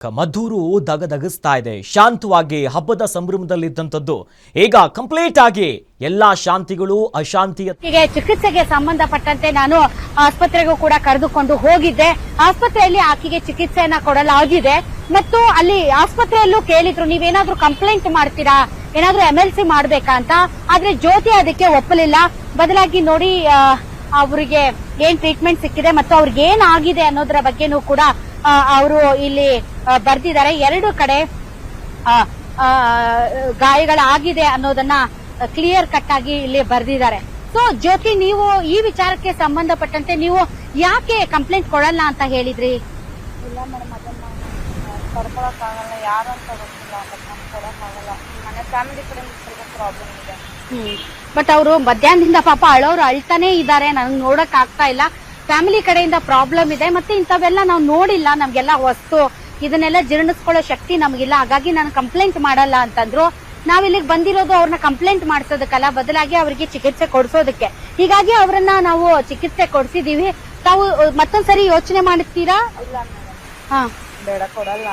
ಮದ್ದೂರು ದಗದಗಿಸ್ತಾ ಇದೆ. ಶಾಂತವಾಗಿ ಹಬ್ಬದ ಸಂಭ್ರಮದಲ್ಲಿದ್ದಂಥದ್ದು ಈಗ ಕಂಪ್ಲೀಟ್ ಆಗಿ ಎಲ್ಲಾ ಶಾಂತಿಗಳು ಅಶಾಂತಿಯ ಚಿಕಿತ್ಸೆಗೆ ಸಂಬಂಧಪಟ್ಟಂತೆ ನಾನು ಆಸ್ಪತ್ರೆಗೂ ಕೂಡ ಕರೆದುಕೊಂಡು ಹೋಗಿದ್ದೆ. ಆಸ್ಪತ್ರೆಯಲ್ಲಿ ಆಕೆಗೆ ಚಿಕಿತ್ಸೆಯನ್ನ ಕೊಡಲಾಗಿದೆ ಮತ್ತು ಅಲ್ಲಿ ಆಸ್ಪತ್ರೆಯಲ್ಲೂ ಕೇಳಿದ್ರು, ನೀವೇನಾದ್ರೂ ಕಂಪ್ಲೇಂಟ್ ಮಾಡ್ತೀರಾ, ಏನಾದ್ರೂ MLC ಮಾಡ್ಬೇಕಾ ಅಂತ. ಆದ್ರೆ ಜ್ಯೋತಿ ಅದಕ್ಕೆ ಒಪ್ಪಲಿಲ್ಲ. ಬದಲಾಗಿ ನೋಡಿ ಅವರಿಗೆ ಏನ್ ಟ್ರೀಟ್ಮೆಂಟ್ ಸಿಕ್ಕಿದೆ ಮತ್ತು ಅವ್ರಿಗೆ ಏನಾಗಿದೆ ಅನ್ನೋದ್ರ ಬಗ್ಗೆನೂ ಕೂಡ ಅವರು ಇಲ್ಲಿ ಬರ್ದಿದ್ದಾರೆ. ಎರಡು ಕಡೆ ಗಾಯಗಳಾಗಿದೆ ಅನ್ನೋದನ್ನ ಕ್ಲಿಯರ್ ಕಟ್ ಆಗಿ ಇಲ್ಲಿ ಬರ್ದಿದ್ದಾರೆ. ಸೊ ಜ್ಯೋತಿ, ನೀವು ಈ ವಿಚಾರಕ್ಕೆ ಸಂಬಂಧಪಟ್ಟಂತೆ ನೀವು ಯಾಕೆ ಕಂಪ್ಲೇಂಟ್ ಕೊಡಲ್ಲ ಅಂತ ಹೇಳಿದ್ರಿ? ಇಲ್ಲ ಮೇಡಮ್, ಅದನ್ನ ಕರ್ಕೊಳಕ್ಕಾಗಲ್ಲ, ಯಾರು ಅಂತ ಗೊತ್ತಿಲ್ಲ, ಅದನ್ನ ಕೊಡಕ್ಕಾಗಲ್ಲ. ಮನೆ ಫ್ಯಾಮಿಲಿ ಕಡೆ ಸ್ವಲ್ಪ ಪ್ರಾಬ್ಲಮ್ ಇದೆ. ಬಟ್ ಅವರು ಮಧ್ಯಾಹ್ನದಿಂದ ಪಾಪ ಅಳೋರು ಅಳ್ತಾನೆ ಇದ್ದಾರೆ, ನನಗೆ ನೋಡಕ್ ಆಗ್ತಾ ಇಲ್ಲ. ಫ್ಯಾಮಿಲಿ ಕಡೆಯಿಂದ ಪ್ರಾಬ್ಲಮ್ ಇದೆ, ಮತ್ತೆ ಇಂಥವೆಲ್ಲ ನಾವು ನೋಡಿಲ್ಲ, ನಮ್ಗೆಲ್ಲ ವಸ್ತು ಇದನ್ನೆಲ್ಲ ಜೀರ್ಣಿಸ್ಕೊಳ್ಳೋ ಶಕ್ತಿ ನಮಗಿಲ್ಲ, ಹಾಗಾಗಿ ನಾನು ಕಂಪ್ಲೇಂಟ್ ಮಾಡಲ್ಲ ಅಂತಂದ್ರು. ನಾವಿಲ್ಲಿಗೆ ಬಂದಿರೋದು ಅವ್ರನ್ನ ಕಂಪ್ಲೇಂಟ್ ಮಾಡಿಸೋದಕ್ಕಲ್ಲ, ಬದಲಾಗಿ ಅವರಿಗೆ ಚಿಕಿತ್ಸೆ ಕೊಡಿಸೋದಕ್ಕೆ. ಹೀಗಾಗಿ ಅವರನ್ನ ನಾವು ಚಿಕಿತ್ಸೆ ಕೊಡಿಸಿದೀವಿ. ತಾವು ಮತ್ತೊಂದ್ಸರಿ ಯೋಚನೆ ಮಾಡುತ್ತೀರಾ? ಇಲ್ಲ ಮೇಡಮ್, ಬೇಡ, ಕೊಡಲ್ಲ.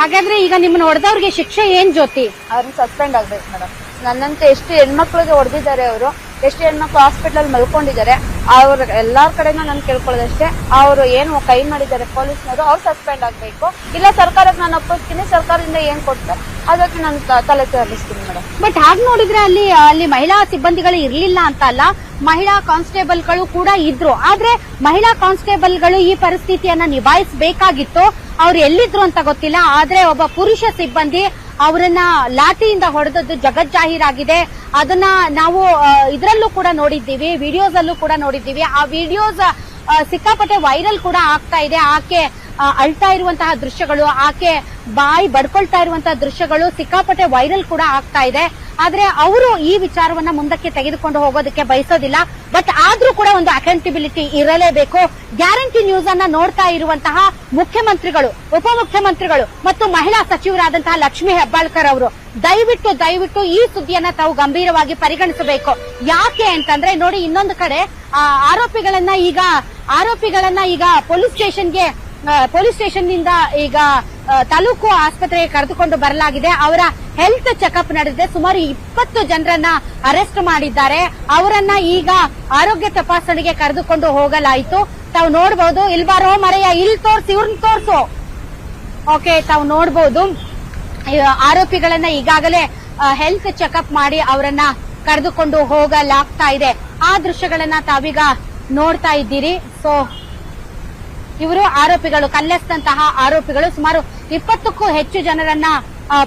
ಹಾಗಾದ್ರೆ ಈಗ ನಿಮ್ಮನ್ನ ಹೊಡೆದವ್ರಿಗೆ ಶಿಕ್ಷೆ ಏನ್ ಜ್ಯೋತಿ? ಅವ್ರನ್ನ ಸಸ್ಪೆಂಡ್ ಆಗ್ಬೇಕು ಮೇಡಮ್. ನನ್ನಂತೆ ಎಷ್ಟು ಹೆಣ್ಮಕ್ಳಿಗೆ ಹೊಡೆದಿದ್ದಾರೆ ಅವರು, ಎಷ್ಟು ಹೆಣ್ಮಕ್ಳು ಹಾಸ್ಪಿಟಲ್ ಮಲ್ಕೊಂಡಿದ್ದಾರೆ. ಅವ್ರ ಎಲ್ಲಾರ ಕಡೆನೂ ನಾನು ಕೇಳ್ಕೊಳ್ಳೋದಷ್ಟೇ, ಅವರು ಏನು ಕೈ ಮಾಡಿದ್ದಾರೆ ಪೊಲೀಸ್ನವರು, ಅವ್ರು ಸಸ್ಪೆಂಡ್ ಆಗ್ಬೇಕು. ಇಲ್ಲ ಸರ್ಕಾರಕ್ಕೆ ನಾನು ಒಪ್ಪಿಸ್ತೀನಿ, ಸರ್ಕಾರದಿಂದ ಏನ್ ಕೊಡ್ತಾರೆ ಅದಕ್ಕೆ ನಾನು ತಲೆ ತೋರಿಸ್ತೀನಿ ಮೇಡಮ್. ಬಟ್ ಹಾಗೆ ನೋಡಿದ್ರೆ ಅಲ್ಲಿ ಮಹಿಳಾ ಸಿಬ್ಬಂದಿಗಳು ಇರ್ಲಿಲ್ಲ ಅಂತ ಅಲ್ಲ, ಮಹಿಳಾ ಕಾನ್ಸ್ಟೇಬಲ್ಗಳು ಕೂಡ ಇದ್ರು. ಆದ್ರೆ ಮಹಿಳಾ ಕಾನ್ಸ್ಟೇಬಲ್ಗಳು ಈ ಪರಿಸ್ಥಿತಿಯನ್ನ ನಿಭಾಯಿಸಬೇಕಾಗಿತ್ತು. ಅವ್ರು ಎಲ್ಲಿದ್ರು ಅಂತ ಗೊತ್ತಿಲ್ಲ. ಆದ್ರೆ ಒಬ್ಬ ಪುರುಷ ಸಿಬ್ಬಂದಿ ಅವರನ್ನ ಲಾಠಿಯಿಂದ ಹೊಡೆದದ್ದು ಜಗಜ್ಜಾಹೀರಾಗಿದೆ. ಅದನ್ನ ನಾವು ಇದರಲ್ಲೂ ಕೂಡ ನೋಡಿದ್ದೀವಿ, ವಿಡಿಯೋಸ್ ಅಲ್ಲೂ ಕೂಡ ನೋಡಿದ್ದೀವಿ. ಆ ವಿಡಿಯೋಸ್ ಸಿಕ್ಕಾಪಟ್ಟೆ ವೈರಲ್ ಕೂಡ ಆಗ್ತಾ ಇದೆ. ಆಕೆ ಅಳ್ತಾ ಇರುವಂತಹ ದೃಶ್ಯಗಳು, ಆಕೆ ಬಾಯಿ ಬಡ್ಕೊಳ್ತಾ ಇರುವಂತಹ ದೃಶ್ಯಗಳು ಸಿಕ್ಕಾಪಟ್ಟೆ ವೈರಲ್ ಕೂಡ ಆಗ್ತಾ ಇದೆ. ಆದ್ರೆ ಅವರು ಈ ವಿಚಾರವನ್ನ ಮುಂದಕ್ಕೆ ತೆಗೆದುಕೊಂಡು ಹೋಗೋದಕ್ಕೆ ಬಯಸೋದಿಲ್ಲ. ಬಟ್ ಆದ್ರೂ ಕೂಡ ಒಂದು ಅಕೌಂಟಬಿಲಿಟಿ ಇರಲೇಬೇಕು. ಗ್ಯಾರಂಟಿ ನ್ಯೂಸ್ ಅನ್ನ ನೋಡ್ತಾ ಇರುವಂತಹ ಮುಖ್ಯಮಂತ್ರಿಗಳು, ಉಪಮುಖ್ಯಮಂತ್ರಿಗಳು ಮತ್ತು ಮಹಿಳಾ ಸಚಿವರಾದಂತಹ ಲಕ್ಷ್ಮೀ ಹೆಬ್ಬಾಳ್ಕರ್ ಅವರು ದಯವಿಟ್ಟು ಈ ಸುದ್ದಿಯನ್ನ ತಾವು ಗಂಭೀರವಾಗಿ ಪರಿಗಣಿಸಬೇಕು. ಯಾಕೆ ಅಂತಂದ್ರೆ ನೋಡಿ, ಇನ್ನೊಂದು ಕಡೆ ಆರೋಪಿಗಳನ್ನ ಈಗ ಪೊಲೀಸ್ ಸ್ಟೇಷನ್ ನಿಂದ ಈಗ ತಾಲೂಕು ಆಸ್ಪತ್ರೆಗೆ ಕರೆದುಕೊಂಡು ಬರಲಾಗಿದೆ. ಅವರ ಹೆಲ್ತ್ ಚೆಕಪ್ ನಡೆದಿದೆ. ಸುಮಾರು 20 ಜನರನ್ನ ಅರೆಸ್ಟ್ ಮಾಡಿದ್ದಾರೆ. ಅವರನ್ನ ಈಗ ಆರೋಗ್ಯ ತಪಾಸಣೆಗೆ ಕರೆದುಕೊಂಡು ಹೋಗಲಾಯಿತು. ತಾವು ನೋಡಬಹುದು. ಇಲ್ಲಿ ಬಾರೋ ಮರೆಯ, ಇಲ್ಲಿ ತೋರ್ಸು, ಇವ್ರನ್ನ ತೋರ್ಸು. ಓಕೆ, ತಾವು ನೋಡಬಹುದು. ಆರೋಪಿಗಳನ್ನ ಈಗಾಗಲೇ ಹೆಲ್ತ್ ಚೆಕಪ್ ಮಾಡಿ ಅವರನ್ನ ಕರೆದುಕೊಂಡು ಹೋಗಲಾಗ್ತಾ ಇದೆ. ಆ ದೃಶ್ಯಗಳನ್ನ ತಾವೀಗ ನೋಡ್ತಾ ಇದ್ದೀರಿ. ಸೊ ಇವರು ಆರೋಪಿಗಳು, ಕಲ್ಲೆಸ್ತಂತಹ ಆರೋಪಿಗಳು. ಸುಮಾರು 20ಕ್ಕೂ ಹೆಚ್ಚು ಜನರನ್ನ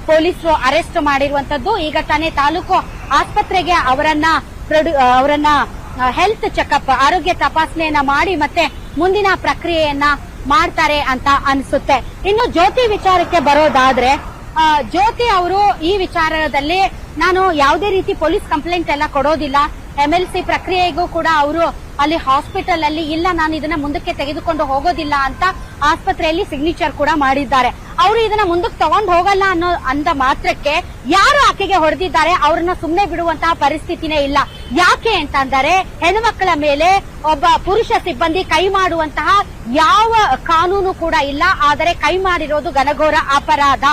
ಪೊಲೀಸರು ಅರೆಸ್ಟ್ ಮಾಡಿರುವಂತದ್ದು. ಈಗ ತಾನೇ ತಾಲೂಕು ಆಸ್ಪತ್ರೆಗೆ ಅವರನ್ನ ಹೆಲ್ತ್ ಚೆಕಪ್, ಆರೋಗ್ಯ ತಪಾಸಣೆಯನ್ನ ಮಾಡಿ ಮತ್ತೆ ಮುಂದಿನ ಪ್ರಕ್ರಿಯೆಯನ್ನ ಮಾಡ್ತಾರೆ ಅಂತ ಅನ್ಸುತ್ತೆ. ಇನ್ನು ಜ್ಯೋತಿ ವಿಚಾರಕ್ಕೆ ಬರೋದಾದ್ರೆ, ಜ್ಯೋತಿ ಅವರು ಈ ವಿಚಾರದಲ್ಲಿ ನಾನು ಯಾವುದೇ ರೀತಿ ಪೊಲೀಸ್ ಕಂಪ್ಲೇಂಟ್ ಎಲ್ಲ ಕೊಡೋದಿಲ್ಲ, MLC ಪ್ರಕ್ರಿಯೆಗೂ ಕೂಡ ಅವರು ಅಲ್ಲಿ ಹಾಸ್ಪಿಟಲ್ ಅಲ್ಲಿ ಇಲ್ಲ, ನಾನು ಇದನ್ನ ಮುಂದಕ್ಕೆ ತೆಗೆದುಕೊಂಡು ಹೋಗೋದಿಲ್ಲ ಅಂತ ಆಸ್ಪತ್ರೆಯಲ್ಲಿ ಸಿಗ್ನೇಚರ್ ಕೂಡ ಮಾಡಿದ್ದಾರೆ. ಅವರು ಇದನ್ನ ಮುಂದಕ್ಕೆ ತಗೊಂಡು ಹೋಗಲ್ಲ ಅಂದ ಮಾತ್ರಕ್ಕೆ ಯಾರು ಆಕೆಗೆ ಹೊಡೆದಿದ್ದಾರೆ ಅವ್ರನ್ನ ಸುಮ್ಮನೆ ಬಿಡುವಂತಹ ಪರಿಸ್ಥಿತಿನೇ ಇಲ್ಲ. ಯಾಕೆ ಅಂತಂದರೆ ಹೆಣ್ಮಕ್ಕಳ ಮೇಲೆ ಒಬ್ಬ ಪುರುಷ ಸಿಬ್ಬಂದಿ ಕೈ ಮಾಡುವಂತಹ ಯಾವ ಕಾನೂನು ಕೂಡ ಇಲ್ಲ. ಆದರೆ ಕೈ ಮಾಡಿರೋದು ಘನಘೋರ ಅಪರಾಧ.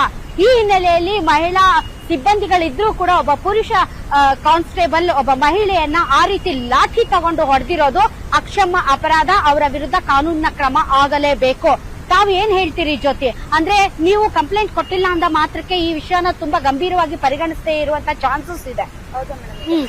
ಈ ಹಿನ್ನೆಲೆಯಲ್ಲಿ ಮಹಿಳಾ ಸಿಬ್ಬಂದಿಗಳಿದ್ರೂ ಕೂಡ ಒಬ್ಬ ಪುರುಷ ಕಾನ್ಸ್ಟೇಬಲ್ ಒಬ್ಬ ಮಹಿಳೆಯನ್ನ ಆ ರೀತಿ ಲಾಠಿ ತಗೊಂಡು ಹೊಡೆದಿರೋದು ಅಕ್ಷಮ್ಯ ಅಪರಾಧ. ಅವರ ವಿರುದ್ಧ ಕಾನೂನಿನ ಕ್ರಮ ಆಗಲೇಬೇಕು. ತಾವು ಏನ್ ಹೇಳ್ತೀರಿ ಜ್ಯೋತಿ? ಅಂದ್ರೆ ನೀವು ಕಂಪ್ಲೇಂಟ್ ಕೊಟ್ಟಿಲ್ಲ ಅಂದ ಮಾತ್ರಕ್ಕೆ ಈ ವಿಷಯನ ತುಂಬಾ ಗಂಭೀರವಾಗಿ ಪರಿಗಣಿಸದೇ ಇರುವಂತ ಚಾನ್ಸಸ್ ಇದೆ. ಹೌದಾ ಮೇಡಮ್?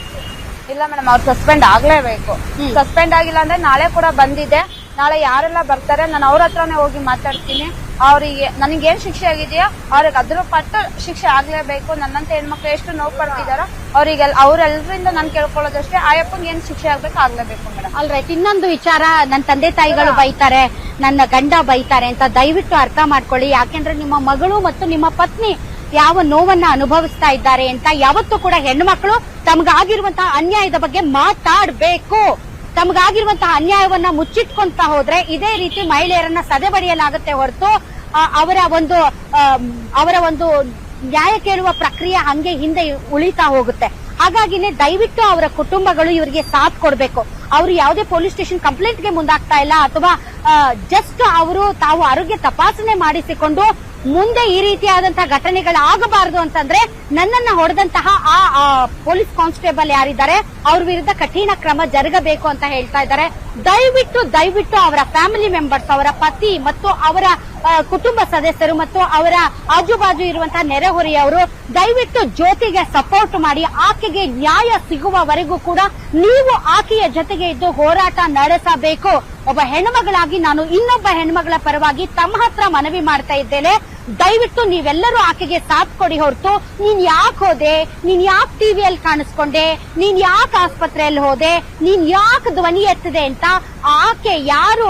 ಇಲ್ಲ ಮೇಡಮ್, ಅವ್ರು ಸಸ್ಪೆಂಡ್ ಆಗ್ಲೇಬೇಕು. ಸಸ್ಪೆಂಡ್ ಆಗಿಲ್ಲ ಅಂದ್ರೆ ನಾಳೆ ಕೂಡ ಬಂದಿದೆ. ನಾಳೆ ಯಾರೆಲ್ಲ ಬರ್ತಾರೆ ನಾನು ಅವ್ರ ಹತ್ರನೇ ಹೋಗಿ ಮಾತಾಡ್ತೀನಿ. ಅವರಿಗೆ ನನಗೇನ್ ಶಿಕ್ಷೆ ಆಗಿದೆಯೋ ಅವ್ರಿಗೆ ಅದ್ರ ಪಟ್ಟು ಶಿಕ್ಷೆ ಆಗ್ಲೇಬೇಕು. ನನ್ನಂತ ಹೆಣ್ಮಕ್ಳು ಎಷ್ಟು ನೋವು ಪಡ್ತಿದಾರೋ ಅವ್ರೆಲ್ಲರಿಂದ ನಾನು ಕೇಳ್ಕೊಳ್ಳೋದಷ್ಟೇ, ಆಯಪ್ಪಂಗೆ ಏನ್ ಶಿಕ್ಷೆ ಆಗ್ಲೇಬೇಕು ಮೇಡಮ್. ಆಲ್ರೈಟ್. ಇನ್ನೊಂದು ವಿಚಾರ, ನನ್ನ ತಂದೆ ತಾಯಿಗಳು ಬೈತಾರೆ, ನನ್ನ ಗಂಡ ಬೈತಾರೆ ಅಂತ ದಯವಿಟ್ಟು ಅರ್ಥ ಮಾಡ್ಕೊಳ್ಳಿ. ಯಾಕೆಂದ್ರೆ ನಿಮ್ಮ ಮಗಳು ಮತ್ತು ನಿಮ್ಮ ಪತ್ನಿ ಯಾವ ನೋವನ್ನ ಅನುಭವಿಸ್ತಾ ಇದ್ದಾರೆ ಅಂತ ಯಾವತ್ತೂ ಕೂಡ ಹೆಣ್ಣುಮಕ್ಕಳು ತಮಗಾಗಿರುವಂತಹ ಅನ್ಯಾಯದ ಬಗ್ಗೆ ಮಾತಾಡಬೇಕು. ತಮಗಾಗಿರುವಂತಹ ಅನ್ಯಾಯವನ್ನ ಮುಚ್ಚಿಟ್ಕೊಂತ ಹೋದ್ರೆ ಇದೇ ರೀತಿ ಮಹಿಳೆಯರನ್ನ ಸದೆಬಡಿಯಲಾಗುತ್ತೆ ಹೊರತು ಅವರ ಒಂದು ನ್ಯಾಯ ಕೇಳುವ ಪ್ರಕ್ರಿಯೆ ಹಂಗೆ ಹಿಂದೆ ಉಳಿತಾ ಹೋಗುತ್ತೆ. ಹಾಗಾಗಿನೇ ದಯವಿಟ್ಟು ಅವರ ಕುಟುಂಬಗಳು ಇವರಿಗೆ ಸಾಥ್ ಕೊಡಬೇಕು. ಅವರು ಯಾವುದೇ ಪೊಲೀಸ್ ಸ್ಟೇಷನ್ ಕಂಪ್ಲೇಂಟ್ಗೆ ಮುಂದಾಗ್ತಾ ಇಲ್ಲ, ಅಥವಾ ಜಸ್ಟ್ ಅವರು ತಾವು ಆರೋಗ್ಯ ತಪಾಸಣೆ ಮಾಡಿಸಿಕೊಂಡು ಮುಂದೆ ಈ ರೀತಿಯಾದಂತಹ ಘಟನೆಗಳಾಗಬಾರದು ಅಂತಂದ್ರೆ ನನ್ನನ್ನ ಹೊಡೆದಂತಹ ಆ ಪೊಲೀಸ್ ಕಾನ್ಸ್ಟೇಬಲ್ ಯಾರಿದ್ದಾರೆ ಅವ್ರ ವಿರುದ್ಧ ಕಠಿಣ ಕ್ರಮ ಜರುಗಬೇಕು ಅಂತ ಹೇಳ್ತಾ ಇದ್ದಾರೆ. ದಯವಿಟ್ಟು ಅವರ ಫ್ಯಾಮಿಲಿ ಮೆಂಬರ್ಸ್, ಅವರ ಪತಿ ಮತ್ತು ಅವರ ಕುಟುಂಬ ಸದಸ್ಯರು ಮತ್ತು ಅವರ ಆಜುಬಾಜು ಇರುವಂತಹ ನೆರೆಹೊರೆಯವರು ದಯವಿಟ್ಟು ಜ್ಯೋತಿಗೆ ಸಪೋರ್ಟ್ ಮಾಡಿ. ಆಕೆಗೆ ನ್ಯಾಯ ಸಿಗುವವರೆಗೂ ಕೂಡ ನೀವು ಆಕೆಯ ಜೊತೆಗೆ ಇದ್ದು ಹೋರಾಟ ನಡೆಸಬೇಕು. ಒಬ್ಬ ಹೆಣ್ಮಗಳಾಗಿ ನಾನು ಇನ್ನೊಬ್ಬ ಹೆಣ್ಮಗಳ ಪರವಾಗಿ ತಮ್ಮ ಹತ್ರ ಮನವಿ ಮಾಡ್ತಾ ಇದ್ದೇನೆ. ದಯವಿಟ್ಟು ನೀವೆಲ್ಲರೂ ಆಕೆಗೆ ಸಾಥ್ ಕೊಡಿ ಹೊರತು ನೀನ್ ಯಾಕೆ ಹೋದೆ, ನೀನ್ ಯಾಕೆ ಟಿವಿಯಲ್ಲಿ ಕಾಣಿಸ್ಕೊಂಡೆ, ನೀನ್ ಯಾಕೆ ಆಸ್ಪತ್ರೆಯಲ್ಲಿ ಹೋದೆ, ನೀನ್ ಯಾಕೆ ಧ್ವನಿ ಎತ್ತಿದೆ ಅಂತ ಆಕೆ ಯಾರು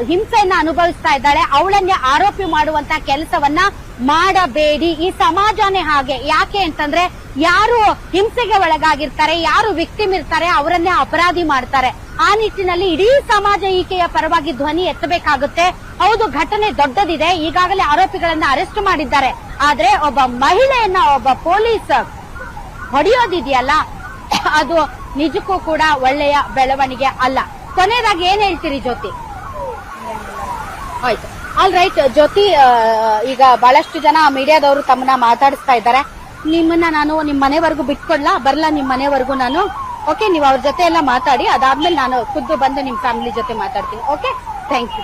ಹಿಂಸೆಯನ್ನ ಅನುಭವಿಸ್ತಾ ಇದ್ದಾಳೆ ಅವಳನ್ನೇ ಆರೋಪಿ ಮಾಡುವಂತ ಕೆಲಸವನ್ನ ಮಾಡಬೇಡಿ. ಈ ಸಮಾಜನೇ ಹಾಗೆ. ಯಾಕೆ ಅಂತಂದ್ರೆ ಯಾರು ಹಿಂಸೆಗೆ ಒಳಗಾಗಿರ್ತಾರೆ, ಯಾರು ವಿಕ್ಟಿಮ್ ಇರ್ತಾರೆ ಅವರನ್ನೇ ಅಪರಾಧಿ ಮಾಡ್ತಾರೆ. ಆ ನಿಟ್ಟಿನಲ್ಲಿ ಇಡೀ ಸಮಾಜ ಈಕೆಯ ಪರವಾಗಿ ಧ್ವನಿ ಎತ್ತಬೇಕಾಗುತ್ತೆ. ಹೌದು, ಘಟನೆ ದೊಡ್ಡದಿದೆ, ಈಗಾಗಲೇ ಆರೋಪಿಗಳನ್ನ ಅರೆಸ್ಟ್ ಮಾಡಿದ್ದಾರೆ. ಆದ್ರೆ ಒಬ್ಬ ಮಹಿಳೆಯನ್ನ ಒಬ್ಬ ಪೊಲೀಸ್ ಹೊಡೆಯೋದಿದೆಯಲ್ಲ, ಅದು ನಿಜಕ್ಕೂ ಕೂಡ ಒಳ್ಳೆಯ ಬೆಳವಣಿಗೆ ಅಲ್ಲ. ಕೊನೆಯದಾಗಿ ಏನ್ ಹೇಳ್ತೀರಿ ಜ್ಯೋತಿ? ಆಯ್ತು, ಆಲ್ ರೈಟ್ ಜ್ಯೋತಿ. ಈಗ ಬಹಳಷ್ಟು ಜನ ಮೀಡಿಯಾದವರು ತಮ್ಮನ್ನ ಮಾತಾಡಿಸ್ತಾ ಇದ್ದಾರೆ. ನಿಮ್ಮನ್ನ ನಾನು ನಿಮ್ ಮನೆವರೆಗೂ ಬಿಟ್ಕೊಡ್ಲಾ? ಬರ್ಲಾ ನಿಮ್ ಮನೆವರೆಗೂ ನಾನು? ಓಕೆ, ನೀವು ಅವ್ರ ಜೊತೆ ಎಲ್ಲ ಮಾತಾಡಿ, ಅದಾದ್ಮೇಲೆ ನಾನು ಖುದ್ದು ಬಂದು ನಿಮ್ ಫ್ಯಾಮಿಲಿ ಜೊತೆ ಮಾತಾಡ್ತೀನಿ. Okay, thank you.